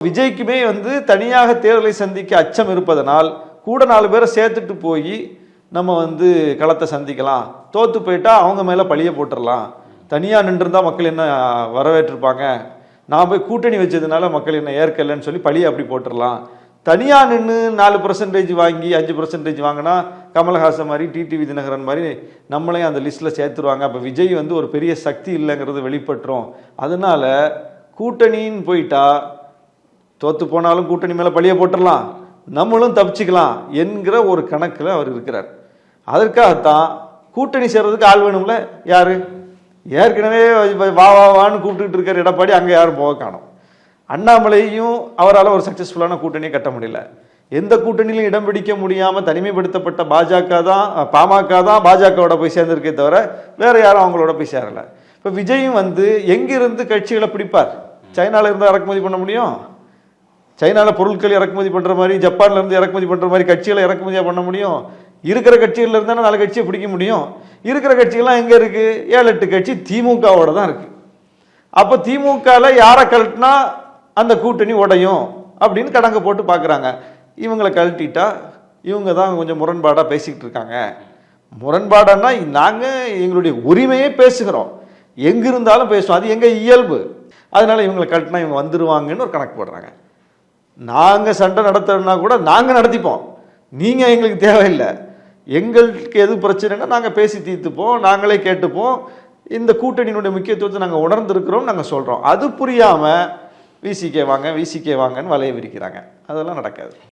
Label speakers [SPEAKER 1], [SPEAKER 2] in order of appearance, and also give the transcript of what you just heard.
[SPEAKER 1] விஜய்க்குமே தனியாக தேர்தலை சந்திக்க அச்சம் இருப்பதனால் கூட 4 பேரை சேர்த்துட்டு போய் நம்ம களத்தை சந்திக்கலாம், தோத்து போயிட்டா அவங்க மேல பழிய போட்டுடலாம், தனியா நின்றுருந்தா மக்கள் என்ன வரவேற்றிருப்பாங்க, நான் போய் கூட்டணி வச்சதுனால மக்கள் என்ன ஏற்கலன்னு சொல்லி பழிய அப்படி போட்டுடலாம், தனியா நின்று 4% வாங்கி 5% வாங்கினா கமல்ஹாசன் மாதிரி டிடிவி தினகரன் மாதிரி நம்மளையும் அந்த லிஸ்ட்ல சேர்த்துருவாங்க, அப்ப விஜய் ஒரு பெரிய சக்தி இல்லைங்கிறது வெளிப்பட்டுரும், அதனால கூட்டணின்னு போயிட்டா தோத்து போனாலும் கூட்டணி மேல பழிய போட்டுடலாம், நம்மளும் தப்பிச்சுக்கலாம் என்கிற ஒரு கணக்குல அவர் இருக்கிறார். அதற்காகத்தான் கூட்டணி சேர்றதுக்கு ஆள் வேணும்ல. யாரு ஏற்கனவே வா வா வான்னு கூப்பிட்டுட்டு இருக்கார் எடப்பாடி, அங்க யாரும் போக காணும். அண்ணாமலையும் அவரால் ஒரு சக்சஸ்ஃபுல்லான கூட்டணியை கட்ட முடியல. எந்த கூட்டணியிலும் இடம் பிடிக்க முடியாம தனிமைப்படுத்தப்பட்ட பாமக தான் பாஜகவோட போய் சேர்ந்திருக்கே தவிர வேற யாரும் அவங்களோட போய் சேரல. இப்ப விஜயும் எங்கிருந்து கட்சிகளை பிடிப்பார்? சைனால இருந்து இறக்குமதி பண்ண முடியும்? சைனால பொருட்கள் இறக்குமதி பண்ற மாதிரி, ஜப்பான்ல இருந்து இறக்குமதி பண்ற மாதிரி கட்சிகளை இறக்குமதியா பண்ண முடியும்? இருக்கிற கட்சிகள்ல இருந்தாலும் 4 கட்சியை பிடிக்க முடியும். இருக்கிற கட்சிகள்லாம் எங்க இருக்கு? 7-8 கட்சி திமுகவோட தான் இருக்கு. அப்ப திமுகல யாரை கழட்டினா அந்த கூட்டணி உடையும் அப்படின்னு கடங்க போட்டு பாக்குறாங்க. இவங்களை கழட்டிட்டா இவங்க தான் கொஞ்சம் முரண்பாடா பேசிக்கிட்டு இருக்காங்க. முரண்பாடான்னா நாங்க எங்களுடைய உரிமையை பேசுகிறோம், எங்க இருந்தாலும் பேசுவோம், அது எங்க இயல்பு, அதனால இவங்களை கழட்டினா இவங்க வந்துருவாங்கன்னு ஒரு கணக்கு போடுறாங்க. நாங்க சண்டை நடத்தணும்னா கூட நாங்க நடத்திப்போம், நீங்க எங்களுக்கு தேவையில்லை, எங்களுக்கு எது பிரச்சனைன்னா நாங்க பேசி தீர்த்துப்போம், நாங்களே கேட்டுப்போம், இந்த கூட்டணியினுடைய முக்கியத்துவத்தை நாங்க உணர்ந்திருக்கிறோம், நாங்க சொல்றோம். அது புரியாம விசிகே வாங்கன்னு வலைய விரிக்கிறாங்க. அதெல்லாம் நடக்காது.